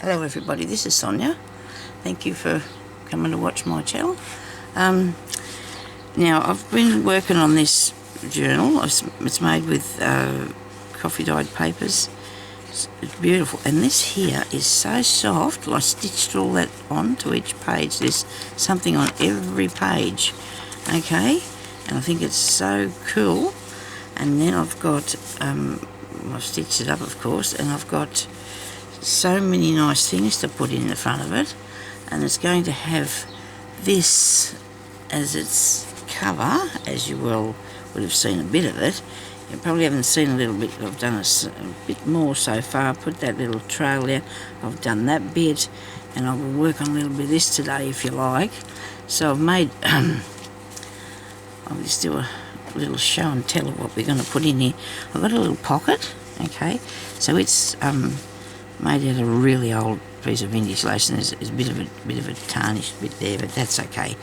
Hello everybody, this is Sonia. Thank you for coming to watch my channel. Now I've been working on this journal. It's made with coffee dyed papers. It's beautiful, and this here is so soft. I stitched all that on to each page. There's something on every page, okay, and I think it's so cool. And then I've got I've stitched it up, of course, and I've got so many nice things to put in the front of it, and it's going to have this as its cover, as you would have seen a bit of it. You probably haven't seen a little bit. I've done a bit more so far. Put that little trail there. I've done that bit, and I will work on a little bit of this today if you like. So I've made I'll just do a little show and tell of what we're going to put in here. I've got a little pocket, okay, so it's made out of a really old piece of vintage lace, and there's a bit of a tarnished bit there, but that's okay.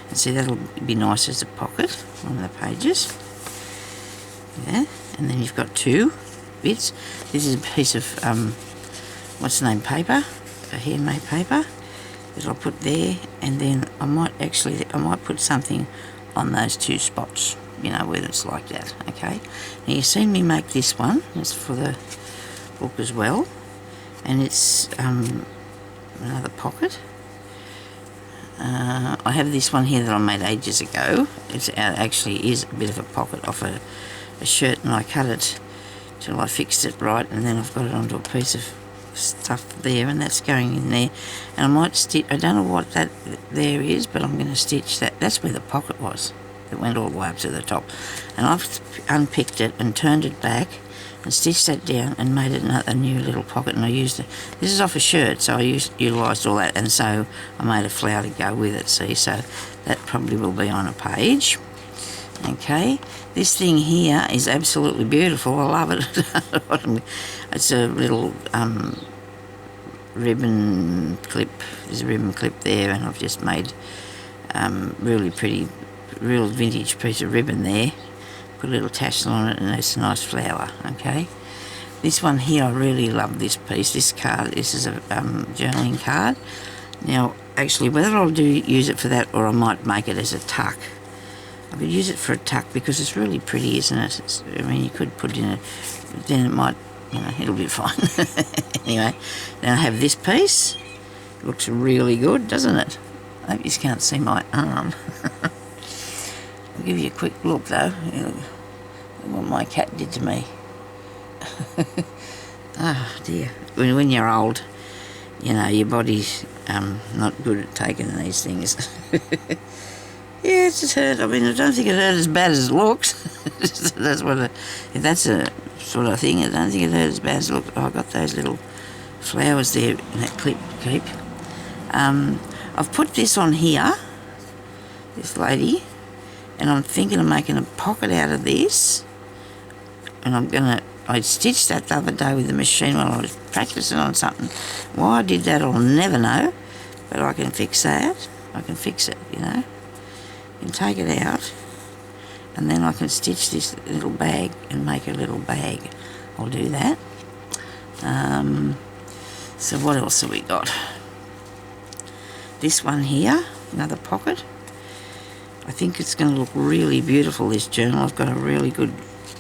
And see, that'll be nice as a pocket on the pages. Yeah, and then you've got two bits. This is a piece of what's the name, paper, a handmade paper that I'll put there, and then I might put something on those two spots, you know, where it's like that. Okay, now you've seen me make this one. It's for the book as well, and it's another pocket. I have this one here that I made ages ago. It actually is a bit of a pocket off a shirt, and I cut it till I fixed it right, and then I've got it onto a piece of stuff there, and that's going in there. And I might stitch, I don't know what that there is, but I'm going to stitch that. That's where the pocket was. It went all the way up to the top, and I've unpicked it and turned it back and stitched that down and made it a new little pocket. And I used it, this is off a shirt, so I utilised all that, and so I made a flower to go with it, see, so that probably will be on a page. Okay, this thing here is absolutely beautiful. I love it. It's a little ribbon clip. There's a ribbon clip there, and I've just made really pretty, real vintage piece of ribbon there. Put a little tassel on it, and it's a nice flower. Okay, this one here, I really love this piece. This card, this is a journaling card. Now, actually, whether I'll use it for that, or I might make it as a tuck. I could use it for a tuck because it's really pretty, isn't it? I mean, you could put it in it, then it might, you know, it'll be fine. Anyway, then I have this piece. It looks really good, doesn't it? I hope you can't see my arm. I'll give you a quick look though. Look what my cat did to me. Oh dear. When you're old, you know, your body's not good at taking these things. Yeah, it just hurt. I mean, I don't think it hurt as bad as it looks. That's what if that's a sort of thing, I don't think it hurt as bad as it looks. Oh, I got those little flowers there in that clip to keep. I've put this on here, this lady, and I'm thinking of making a pocket out of this. And I stitched that the other day with the machine while I was practicing on something. Why I did that, I'll never know, but I can fix that. I can fix it, you know. And take it out, and then I can stitch this little bag and make a little bag. I'll do that. So what else have we got? This one here, another pocket. I think it's going to look really beautiful, this journal. I've got a really good,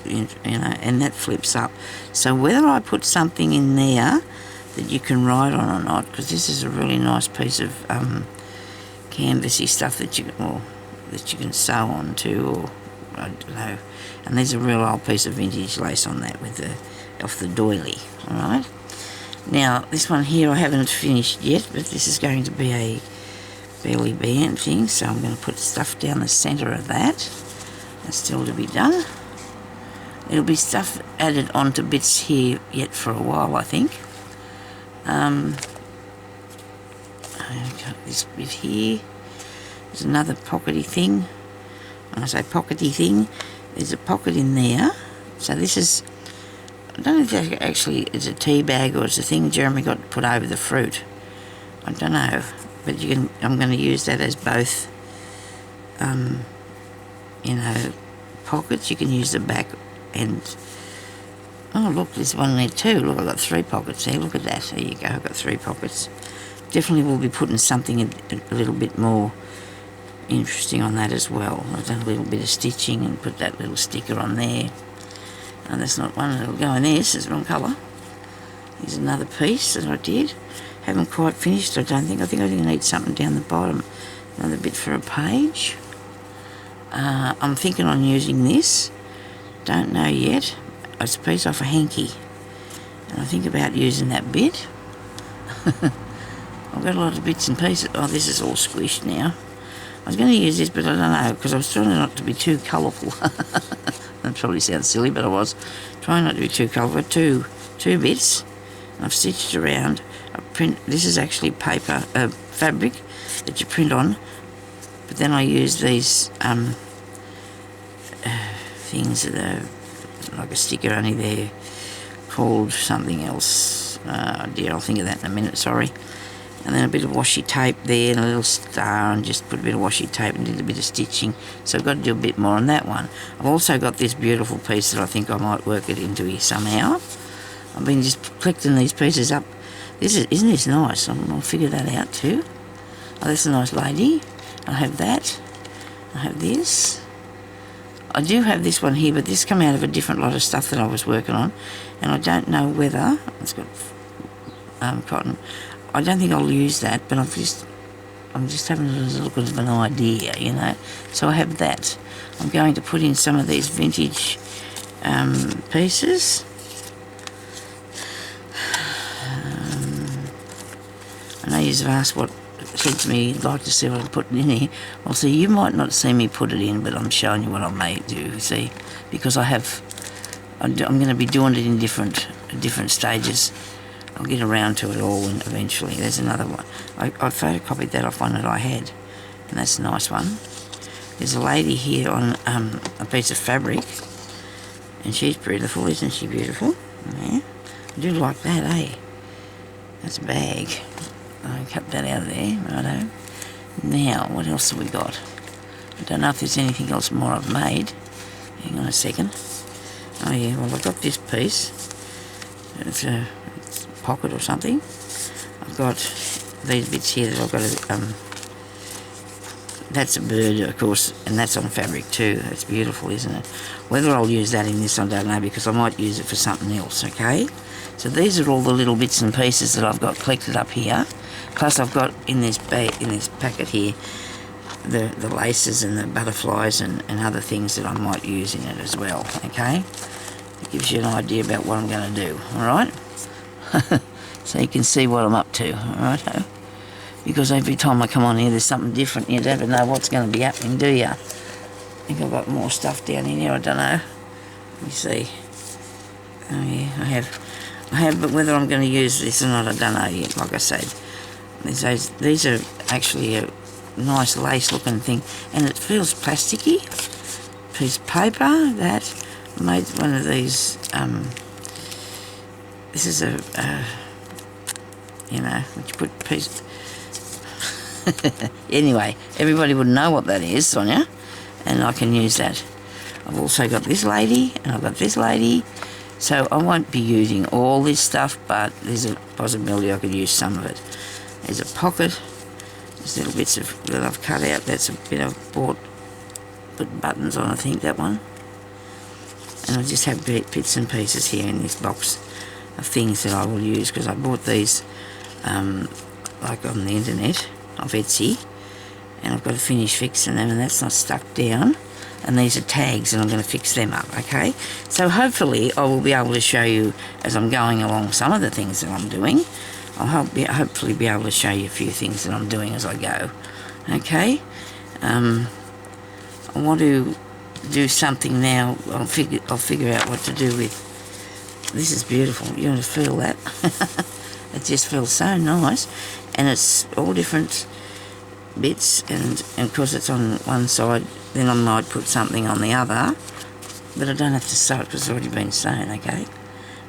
you know, and that flips up. So whether I put something in there that you can write on or not, because this is a really nice piece of canvasy stuff that you can sew on to, or I don't know. And there's a real old piece of vintage lace on that with off the doily. All right. Now this one here I haven't finished yet, but this is going to be a belly band thing, so I'm going to put stuff down the centre of that. That's still to be done. There'll be stuff added onto bits here yet for a while, I think. I've got this bit here. There's another pockety thing. When I say pockety thing, there's a pocket in there. So this is, I don't know if that actually is a tea bag or it's a thing Jeremy got put over the fruit. I don't know, but I'm going to use that as both, you know, pockets. You can use the back and Oh, look, there's one there too. Look, I've got 3 pockets there. Look at that. There you go. I've got 3 pockets. Definitely will be putting something a little bit more interesting on that as well. I've done a little bit of stitching and put that little sticker on there. And that's not one that'll go in there. This is the wrong colour. Here's another piece that I did. Haven't quite finished, I don't think. I think I need something down the bottom. Another bit for a page. I'm thinking on using this. Don't know yet. It's a piece off a hanky. And I think about using that bit. I've got a lot of bits and pieces. Oh, this is all squished now. I was going to use this, but I don't know, because I was trying not to be too colourful. That probably sounds silly, but I was trying not to be too colourful. I've got two bits. I've stitched around. This is actually paper, fabric that you print on, but then I use these things that are like a sticker only they're called something else. Dear, I'll think of that in a minute, sorry. And then a bit of washi tape there and a little star, and just put a bit of washi tape and did a bit of stitching. So I've got to do a bit more on that one. I've also got this beautiful piece that I think I might work it into here somehow. I've been just collecting these pieces up. Isn't this nice? I'll figure that out too. Oh, that's a nice lady. I have that. I have this. I do have this one here, but this come out of a different lot of stuff that I was working on, and I don't know whether it's got cotton. I don't think I'll use that, but I'm just having a little bit of an idea, you know. So I have that. I'm going to put in some of these vintage pieces. I know you've asked what said to me you'd like to see what I'm putting in here. Well, see, you might not see me put it in, but I'm showing you what I may do, see, because I'm going to be doing it in different stages. I'll get around to it all eventually. There's another one. I photocopied that off one that I had, and that's a nice one. There's a lady here on a piece of fabric, and she's beautiful, isn't she beautiful? Yeah. I do like that, eh? That's a bag. I cut that out of there, righto. Now, what else have we got? I don't know if there's anything else more I've made. Hang on a second. Oh yeah, well I've got this piece. It's a pocket or something. I've got these bits here that I've got to, that's a bird, of course, and that's on fabric too. That's beautiful, isn't it? Whether I'll use that in this, I don't know, because I might use it for something else, okay? So these are all the little bits and pieces that I've got collected up here. Plus I've got in this bag, in this packet here, the laces and the butterflies and other things that I might use in it as well, okay? It gives you an idea about what I'm going to do, alright? So you can see what I'm up to, alright? Because every time I come on here there's something different. You never know what's going to be happening, do you? I think I've got more stuff down in here, I don't know. Let me see. Oh yeah, I have, but whether I'm going to use this or not, I don't know yet, like I said. These are actually a nice lace looking thing, and it feels plasticky. Piece of paper that I made one of these. This is you know, which you put piece. Anyway, everybody would know what that is, Sonia, and I can use that. I've also got this lady, and I've got this lady. So I won't be using all this stuff, but there's a possibility I could use some of it. There's a pocket. There's little bits that I've cut out. That's a bit I've bought. Put buttons on, I think, that one. And I just have bits and pieces here in this box of things that I will use, because I bought these like on the internet, off Etsy. And I've got to finish fixing them, and that's not stuck down. And these are tags, and I'm going to fix them up, okay? So hopefully I will be able to show you as I'm going along some of the things that I'm doing. I'll hopefully be able to show you a few things that I'm doing as I go, okay? I want to do something now. I'll figure out what to do with. This is beautiful. You want to feel that? It just feels so nice, and it's all different bits, and of course it's on one side. Then I might put something on the other, but I don't have to sew it because it's already been sewn, okay?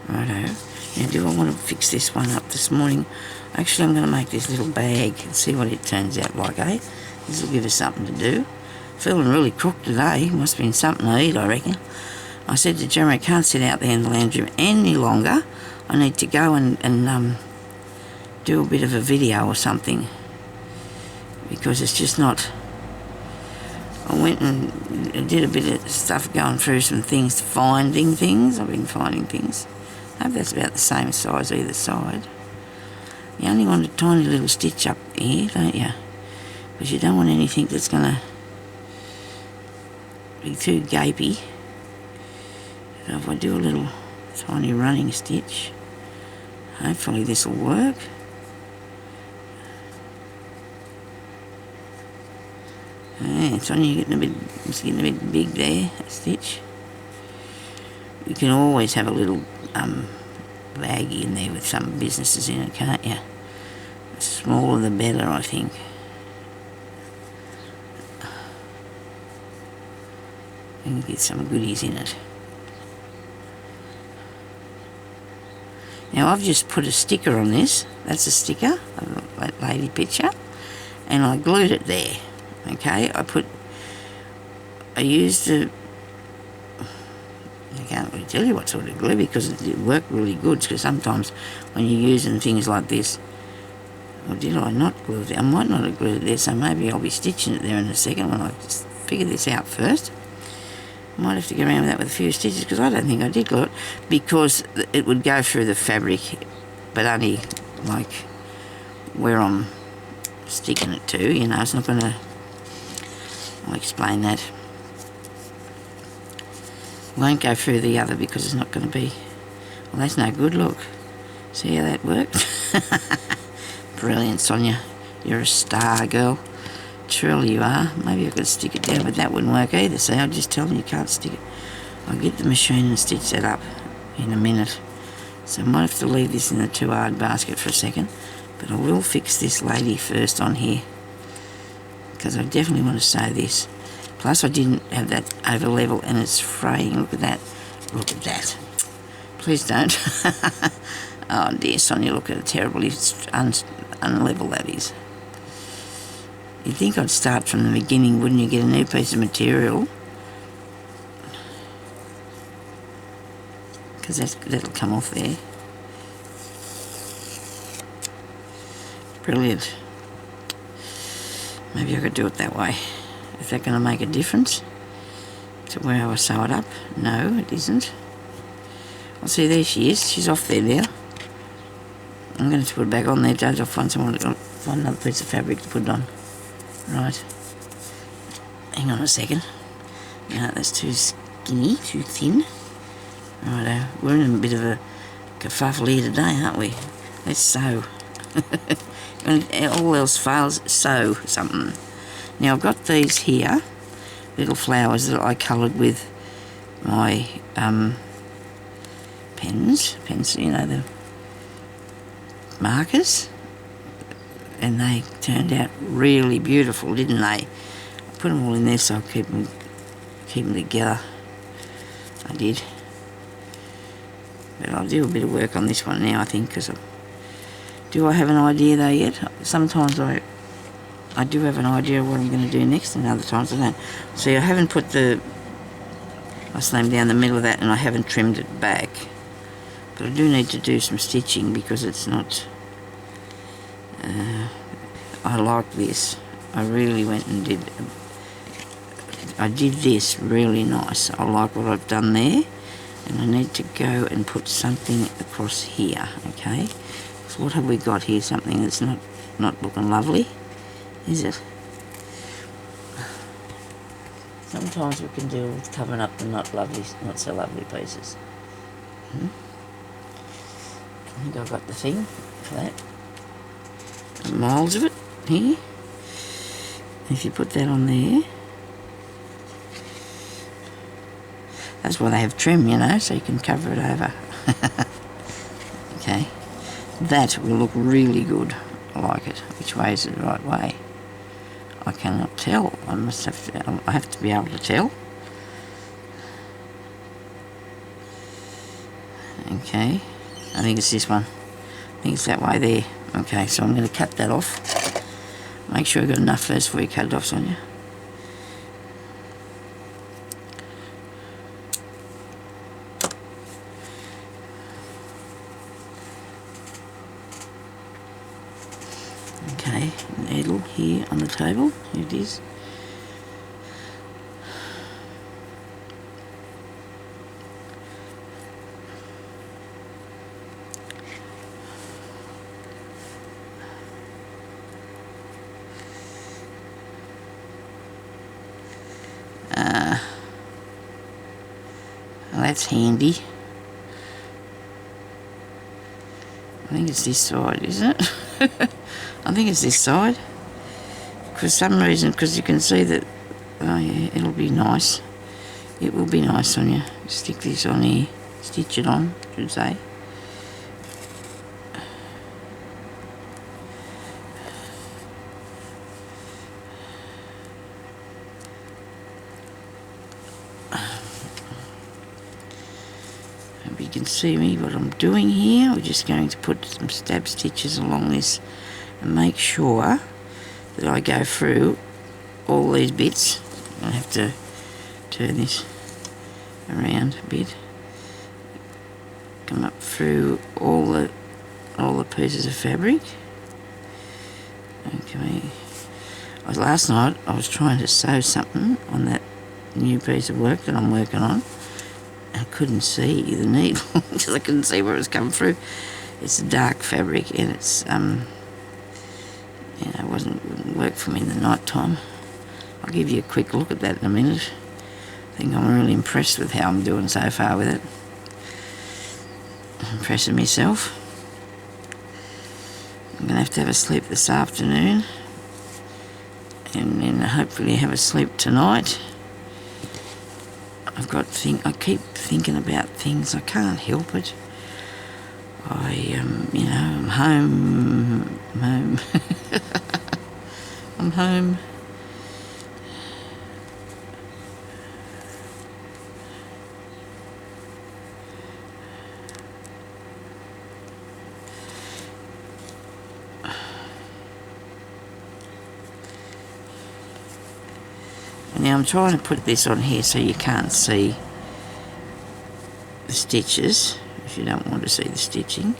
Righto. Now, do I want to fix this one up this morning? Actually, I'm going to make this little bag and see what it turns out like, eh? This will give us something to do. Feeling really crooked today. Must have been something to eat, I reckon. I said to Jeremy, I can't sit out there in the lounge room any longer. I need to go and do a bit of a video or something, because it's just not. I went and did a bit of stuff going through some things, finding things. I've been finding things. I hope that's about the same size either side. You only want a tiny little stitch up here, don't you? Because you don't want anything that's going to be too gapey. So if I do a little tiny running stitch, hopefully this will work. Yeah, it's only getting a bit big there, that stitch. You can always have a little baggie in there with some businesses in it, can't you? The smaller the better, I think. You can get some goodies in it. Now I've just put a sticker on this. That's a sticker of that lady picture, and I glued it there. Okay, I used I can't really tell you what sort of glue, because it worked really good, because sometimes when you're using things like this, or did I not glue it there? I might not have glued it there, so maybe I'll be stitching it there in a second when I just figure this out first. I might have to go around with that with a few stitches, because I don't think I did glue it, because it would go through the fabric, but only like where I'm sticking it to, you know. It's not going to, I'll explain that. Won't go through the other because it's not going to be, well, that's no good, look. See how that worked? Brilliant, Sonia. You're a star, girl. Truly you are. Maybe I could stick it down, but that wouldn't work either. See, I'll just tell them you can't stick it. I'll get the machine and stitch that up in a minute. So I might have to leave this in the too hard basket for a second, but I will fix this lady first on here, because I definitely want to sew this. Plus I didn't have that over level and it's fraying. Look at that. Look at that. Please don't. Oh dear, Sonia, look at how terribly unlevel that is. You'd think I'd start from the beginning, wouldn't you? Get a new piece of material, because that'll come off there. Brilliant. Maybe I could do it that way. Is that going to make a difference to where I sew it up? No, it isn't. Well, see, there she is. She's off there now. I'm going to put it back on there, Judge. I'll find another piece of fabric to put it on. Right. Hang on a second. No, that's too skinny, too thin. Righto. We're in a bit of a kerfuffle here today, aren't we? Let's sew. When all else fails, sew something. Now I've got these here, little flowers that I coloured with my pens, you know, the markers, and they turned out really beautiful, didn't they? I put them all in there so I'll keep them together. I did. But I'll do a bit of work on this one now, I think, because do I have an idea though yet? Sometimes I do have an idea of what I'm going to do next, and other times I don't. See, I haven't put I slammed down the middle of that and I haven't trimmed it back. But I do need to do some stitching because it's not, I like this. I really went and I did this really nice. I like what I've done there, and I need to go and put something across here, okay? So what have we got here? Something that's not looking lovely, is it? Sometimes we can deal with covering up the not so lovely pieces. I think I've got the thing for that. Miles of it here. If you put that on there, that's why they have trim, you know, so you can cover it over. Okay, that will look really good. I like it. Which way is it the right way? I cannot tell. I have to be able to tell. Okay, I think it's this one. I think it's that way there. Okay, so I'm going to cut that off. Make sure I've got enough first before you cut it off, Sonia. Okay, needle here on the table. Here it is. Well, that's handy. I think it's this side, isn't it? I think it's this side. For some reason, because you can see that, oh yeah, it'll be nice. It will be nice, Sonia. Stick this on here. Stitch it on, I should say. Hope you can see me what I'm doing here. We're just going to put some stab stitches along this and make sure that I go through all these bits. I have to turn this around a bit. Come up through all the pieces of fabric. Okay. Last night I was trying to sew something on that new piece of work that I'm working on. I couldn't see the needle because I couldn't see where it was coming through. It's a dark fabric and it's it wouldn't work for me in the night time. I'll give you a quick look at that in a minute. I think I'm really impressed with how I'm doing so far with it. I'm impressing myself. I'm going to have a sleep this afternoon and then hopefully have a sleep tonight. I keep thinking about things. I can't help it. I'm home. I'm home. Now I'm trying to put this on here so you can't see the stitches, if you don't want to see the stitching.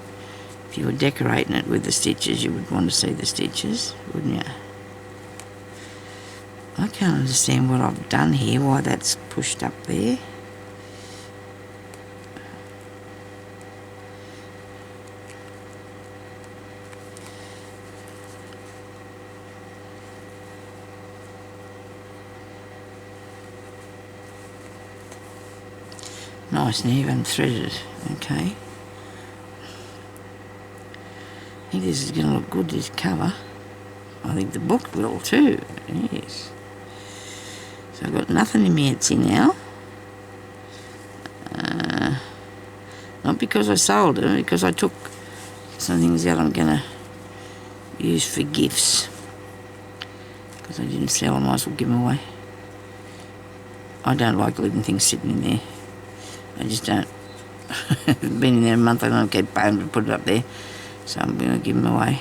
If you were decorating it with the stitches, you would want to see the stitches, wouldn't you? I can't understand what I've done here, why that's pushed up there. Nice and even threaded, okay. I think this is going to look good, this cover. I think the book will too, yes. So I've got nothing in my Etsy now. Not because I sold it, because I took some things out I'm going to use for gifts. Because I didn't sell them, I might as well give them away. I don't like leaving things sitting in there. I just don't. Been in there a month, I don't get paid to put it up there. So I'm going to give them away.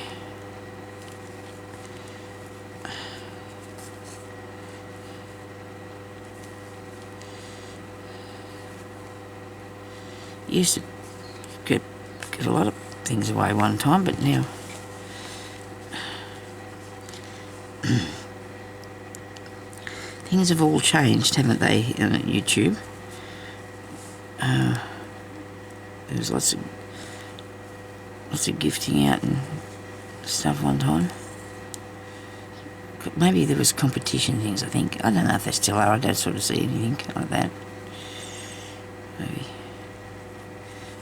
Used to get a lot of things away one time, but now things have all changed, haven't they, on YouTube? There was lots of gifting out and stuff one time. Maybe there was competition things, I think. I don't know if they still are. I don't sort of see anything like that. Maybe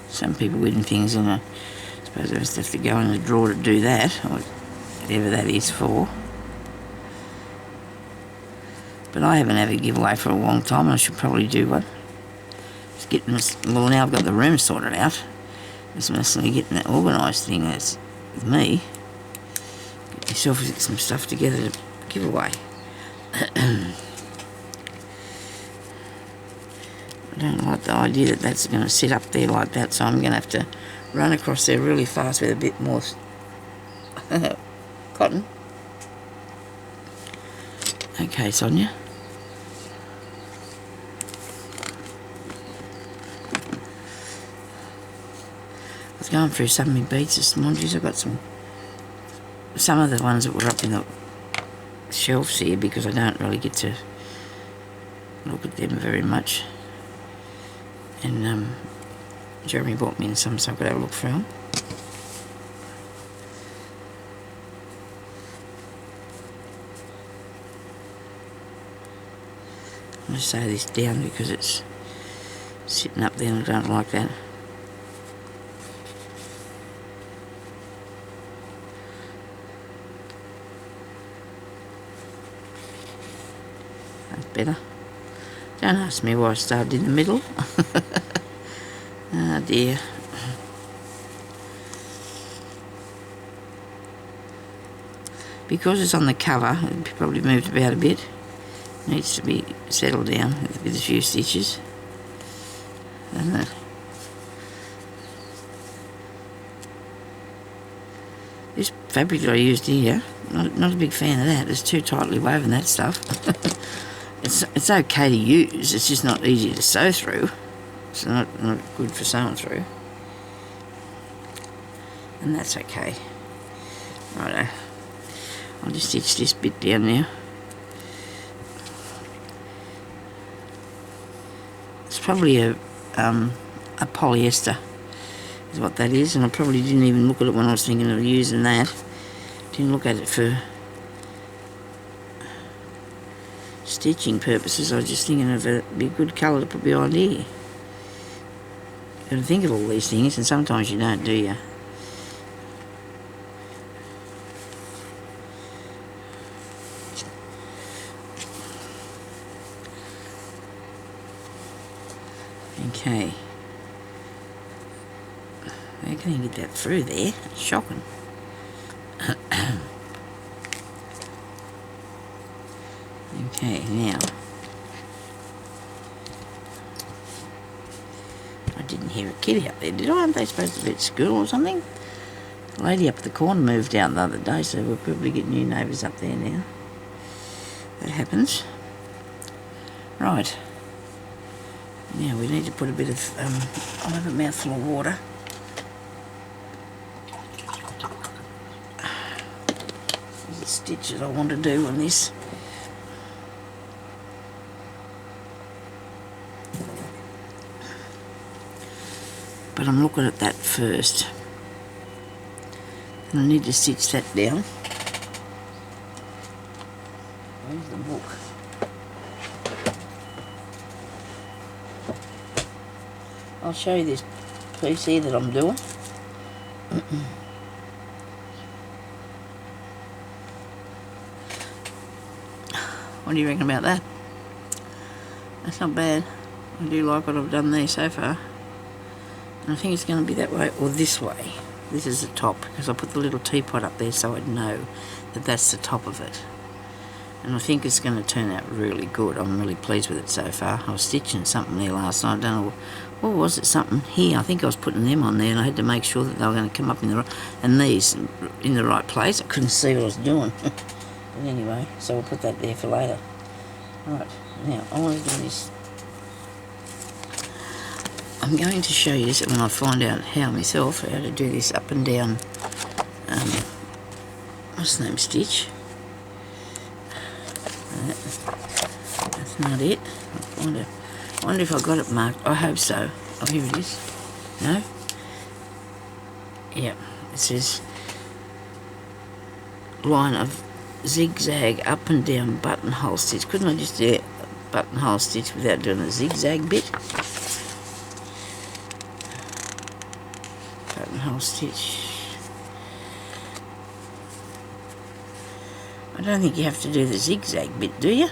some people winning things, and I suppose they just have to go in the drawer to do that, or whatever that is for. But I haven't had a giveaway for a long time, and I should probably do one. Just getting this, well, now I've got the room sorted out. It's mostly getting that organised thing that's with me. Get yourself some stuff together to give away. I don't like the idea that that's going to sit up there like that, so I'm going to have to run across there really fast with a bit more cotton. Okay, Sonia. I was going through some of my beads this morning. I've got some some of the ones that were up in the shelves here, because I don't really get to look at them very much. And Jeremy bought me in some, so I could have a look through them. I'm going to sew this down because it's sitting up there and I don't like that. That's better. Don't ask me why I started in the middle. Oh dear. Because it's on the cover, it probably moved about a bit. Needs to be settled down with a few stitches, doesn't it? This fabric that I used here, not a big fan of that. It's too tightly woven, that stuff. It's okay to use, it's just not easy to sew through. It's not good for sewing through. And that's okay. Righto. I'll just stitch this bit down now. It's probably a polyester is what that is, and I probably didn't even look at it when I was thinking of using that. Didn't look at it for stitching purposes. I was just thinking of it'd be a good colour to put behind here. You've got to think of all these things, and sometimes you don't, do you? Okay. How can you get that through there? It's shocking. Okay, now. I didn't hear a kid out there, did I? Aren't they supposed to be at school or something? The lady up at the corner moved out the other day, so we'll probably get new neighbours up there now. That happens. Right. Now we need to put a bit of, I'll have a mouthful of water. There's a stitch that I want to do on this. But I'm looking at that first. And I need to stitch that down. Where's the book? I'll show you this piece here that I'm doing. What do you reckon about that? That's not bad. I do like what I've done there so far. And I think it's going to be that way or this way. This is the top, because I put the little teapot up there so I'd know that that's the top of it. And I think it's going to turn out really good. I'm really pleased with it so far. I was stitching something there last night. I don't know, what was it, something here? I think I was putting them on there, and I had to make sure that they were going to come up in the right, and these in the right place. I couldn't see what I was doing. But anyway, so we'll put that there for later. Right, now I want to do this. I'm going to show you this when I find out how myself, how to do this up and down, what's the name, stitch. That's not it. I wonder if I got it marked. I hope so. Oh, here it is. No? Yep. It says line of zigzag up and down buttonhole stitch. Couldn't I just do a buttonhole stitch without doing a zigzag bit? Buttonhole stitch. I don't think you have to do the zigzag bit, do you?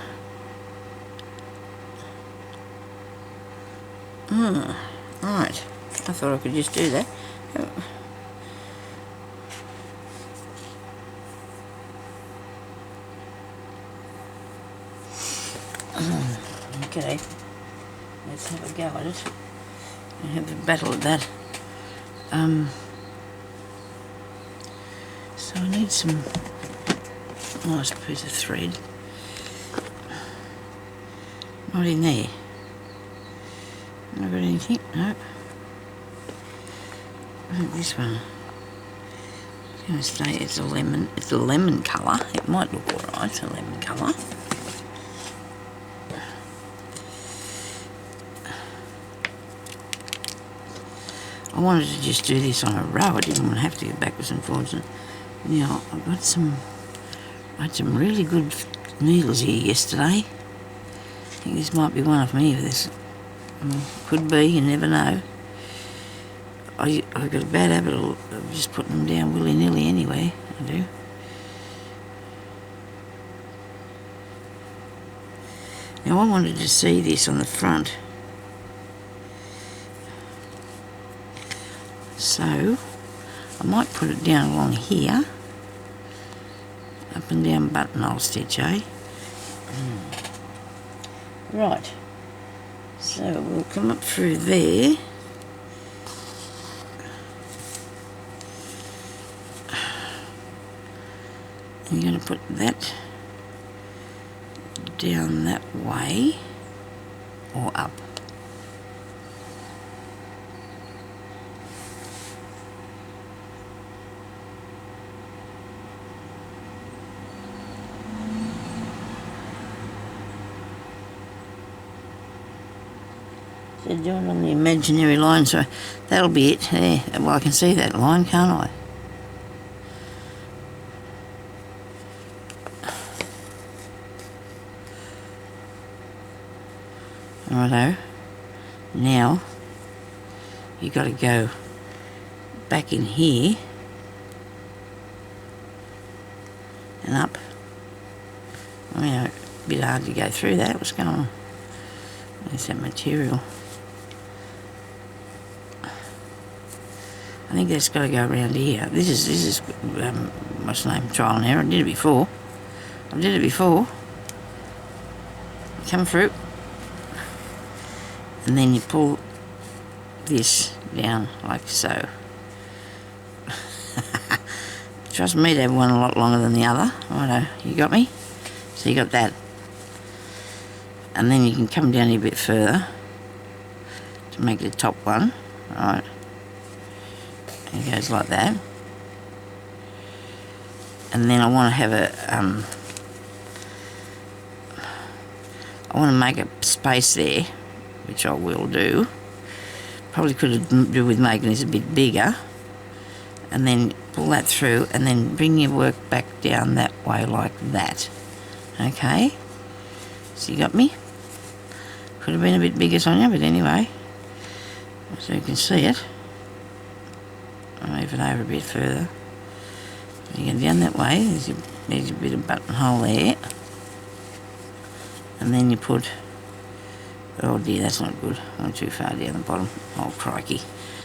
Right. I thought I could just do that. Okay. Let's have a go at it. I have a battle at that. So I need some nice piece of thread. Not in there. Have I got anything? Nope. I think this one. I'm going to say it's a lemon. It's a lemon colour. It might look alright. It's a lemon colour. I wanted to just do this on a row. I didn't want to have to go backwards and forwards. And now I had some really good needles here yesterday. I think this might be one of me for this. Could be, you never know. I've got a bad habit of just putting them down willy-nilly anyway. I do. Now I wanted to see this on the front. So I might put it down along here. Up and down buttonhole stitch, eh? Right. So we'll come up through there. I'm going to put that down that way or up. So do it on the imaginary line, so that'll be it there. Well, I can see that line, can't I? Righto. Now you got to go back in here and up. I mean, a bit hard to go through that. What's going on? Where's that material? I think that's got to go around here. This is what's the name? Trial and error. I did it before. Come through. And then you pull this down like so. Trust me to have one a lot longer than the other. Righto, you got me? So you got that. And then you can come down here a bit further to make the top one. Right. It goes like that. And then I want to have I want to make a space there, which I will do. Probably could do with making this a bit bigger. And then pull that through and then bring your work back down that way like that. Okay? So you got me? Could have been a bit bigger, Sonia, but anyway. So you can see it. I'll move it over a bit further. You go down that way, there's a bit of buttonhole there. And then you put, oh dear, that's not good. I went too far down the bottom. Oh, crikey.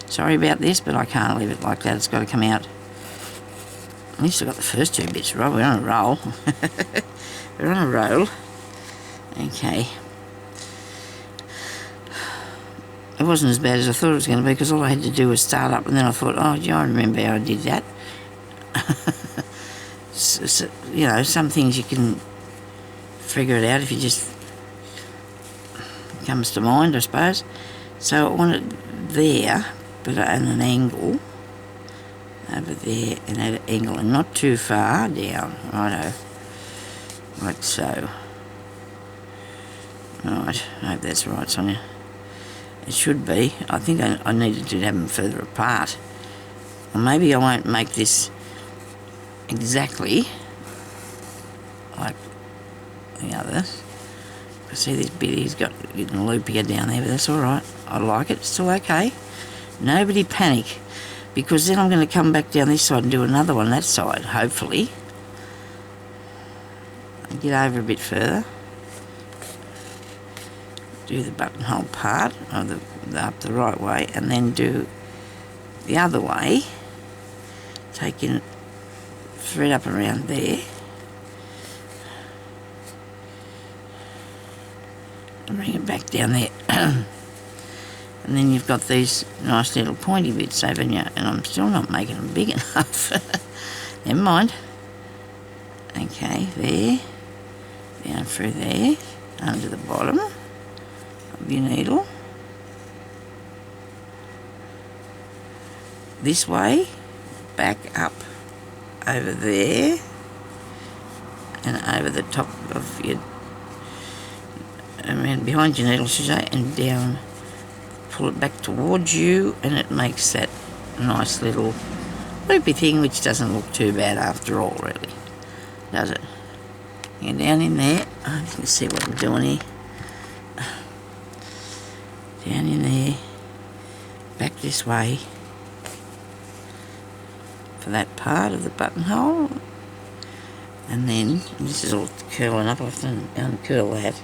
Sorry about this, but I can't leave it like that. It's got to come out. At least I got the first two bits right. We're on a roll. We're on a roll. Okay. It wasn't as bad as I thought it was going to be, because all I had to do was start up, and then I thought, oh, gee, I remember how I did that. So, you know, some things you can figure it out if you just comes to mind, I suppose. So I want it there, but at an angle over there, and at an angle, and not too far down. Righto, like so. Right, I hope that's right, Sonia. It should be. I think I needed to have them further apart. Or maybe I won't make this exactly like the others. I see this bit he's got getting loopier down there, but that's alright. I like it, it's still okay. Nobody panic, because then I'm going to come back down this side and do another one that side, hopefully. And get over a bit further. Do the buttonhole part, or up the right way, and then do the other way. Taking thread up around there. And bring it back down there. And then you've got these nice little pointy bits, haven't you? And I'm still not making them big enough. Never mind. Okay, there. Down through there. Under the bottom of your needle. This way. Back up. over there and over the top of your, around behind your needle, should I say, and down. Pull it back towards you, and it makes that nice little loopy thing, which doesn't look too bad after all, really, does it? Get down in there. Oh, you can see what I'm doing here. Down in there, back this way for that part of the buttonhole, and then this is all curling up. I have to uncurl that,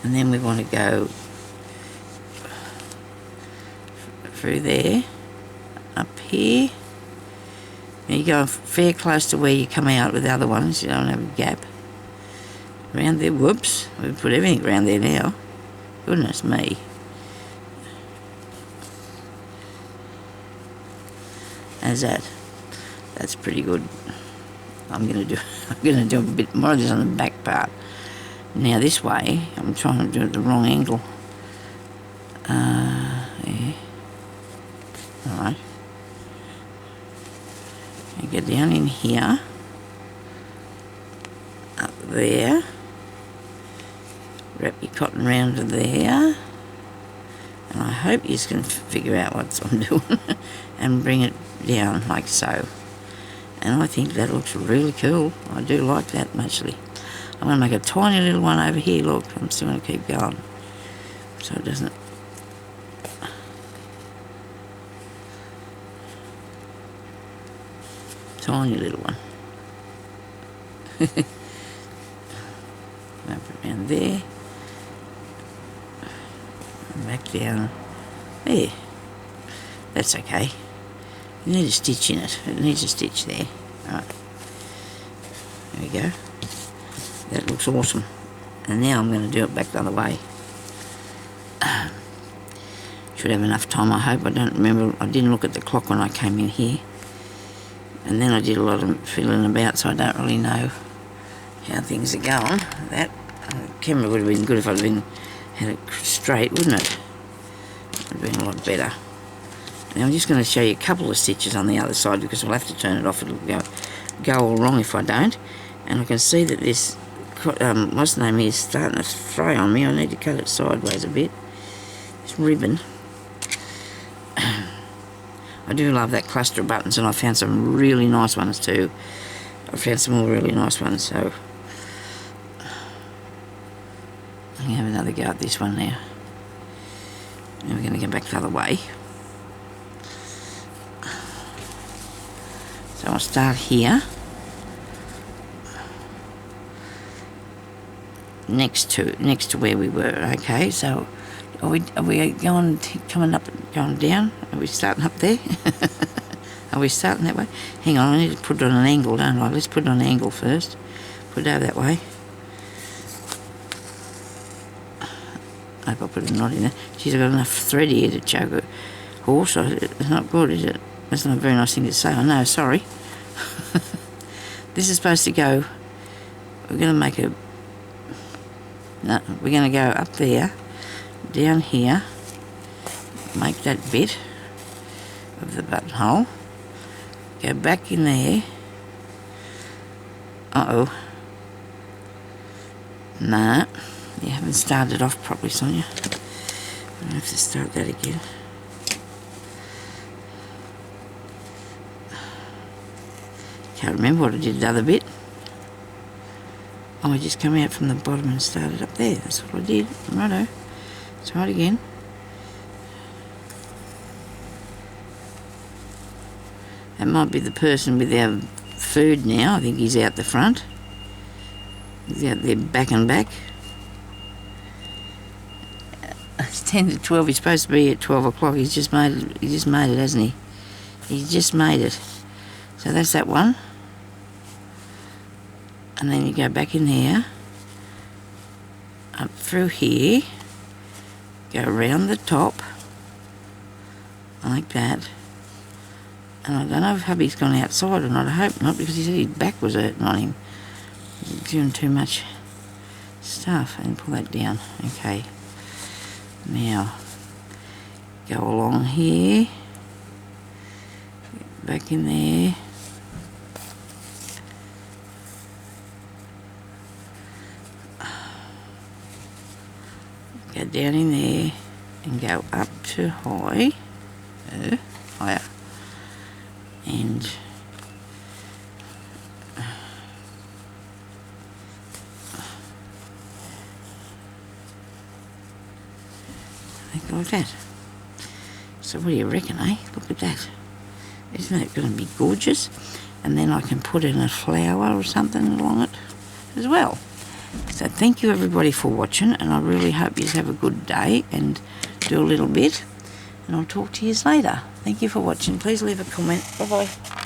and then we want to go through there, up here. Now you go fair close to where you come out with the other ones, you don't have a gap. Around there, whoops, we've put everything around there now. Goodness me. How's that? That's pretty good. I'm gonna do a bit more of this on the back part. Now this way, I'm trying to do it at the wrong angle. Yeah. Alright. You get down in here, up there, wrap your cotton round to there, and I hope you can figure out what I'm doing, and bring it down like so. And I think that looks really cool. I do like that actually. I'm going to make a tiny little one over here, look, I'm still going to keep going, so it doesn't. Tiny little one. Wrap it around there. And back down. There. That's okay. You need a stitch in it. It needs a stitch there. Alright. There we go. That looks awesome. And now I'm going to do it back the other way. Should have enough time, I hope. I don't remember. I didn't look at the clock when I came in here. And then I did a lot of fiddling about, so I don't really know how things are going. That camera would have been good if I'd had it straight, wouldn't it? It would have been a lot better. Now I'm just going to show you a couple of stitches on the other side because I'll have to turn it off. It'll go all wrong if I don't. And I can see that this, what's the name, is starting to fray on me. I need to cut it sideways a bit. This ribbon. I do love that cluster of buttons, and I found some really nice ones too. I found some more really nice ones, so I'm going to have another go at this one now. Now we're going to go back the other way. So I'll start here, next to where we were. Okay, so are we coming up, going down? Are we starting up there? Are we starting that way? Hang on, I need to put it on an angle, don't I? Let's put it on an angle first. Put it over that way. I hope I put a knot in there. Geez, I've got enough thread here to choke a horse. It's not good, is it? That's not a very nice thing to say. I know, sorry. This is supposed to go, we're going to make a, no, we're going to go up there, down here, make that bit of the buttonhole, go back in there. Uh-oh. Nah, you haven't started off properly, Sonia. I have to start that again. Can't remember what I did the other bit. Oh, I just come out from the bottom and started up there. That's what I did. Righto. Let's try it again. That might be the person with our food now. I think he's out the front. He's out there back and back. It's 10 to 12. He's supposed to be at 12 o'clock. He's just made it. He just made it, hasn't he? He's just made it. So that's that one. And then you go back in there, up through here, go around the top, like that. And I don't know if hubby's gone outside or not. I hope not, because he said his back was hurting on him. He's doing too much stuff. And pull that down. Okay. Now, go along here, back in there. go down in there and go up to higher, and like that. So what do you reckon, eh? Look at that. Isn't that going to be gorgeous? And then I can put in a flower or something along it as well. So thank you everybody for watching, and I really hope you have a good day and do a little bit, and I'll talk to you later. Thank you for watching. Please leave a comment. Bye bye.